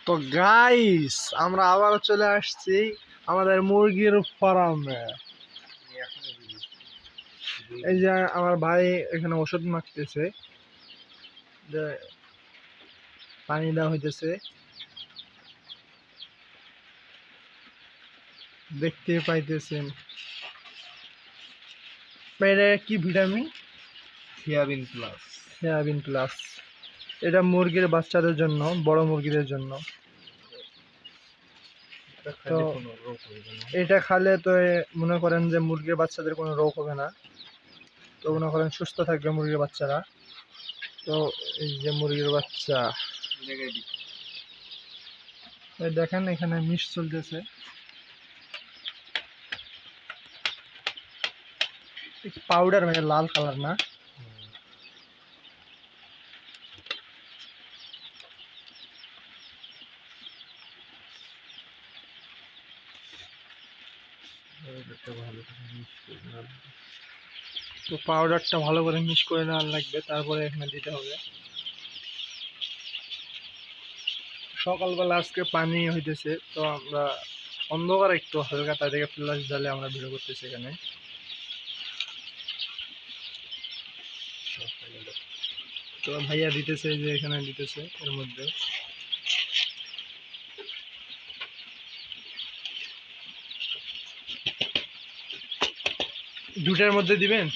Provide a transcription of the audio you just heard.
তো গাইস আমরা আবার চলে আসছি আমাদের মুরগির ফার্মে। এই যে আমার ভাই এখানে ওষুধ মাখতেছে, যে পানি দেওয়া হইতেছে, দেখতে পাইতেছেন। এটা কি ভিটামিন? থিয়াবিন প্লাস। Soybean plus. এটা মুরগির বাচ্চাদের জন্য, বড় মুরগিদের জন্য। তো এটা খালে তো মনে করেন যে মুরগির বাচ্চাদের কোনো রোগ হবে না, তো মনে করেন সুস্থ থাকবে মুরগির বাচ্চারা। তো এই যে মুরগির বাচ্চা, এই দেখেন এখানে মিশ চলতেছে। পাউডার মানে লাল কালার না? তো পাউডারটা ভালো করে মিক্স করে নেওয়ার লাগবে, তারপরে এখানে দিতে হবে। সকালবেলা আজকে পানি হইতেছে, তো আমরা অন্ধকার একটু হালকা, তাই থেকে ফ্ল্যাশ জ্বালে আমরা ভিডিও করতেছি এখানে। তো ভাইয়া দিতেছে, যে এখানে দিতেছে এর মধ্যে। দুটার মধ্যে দিবেন?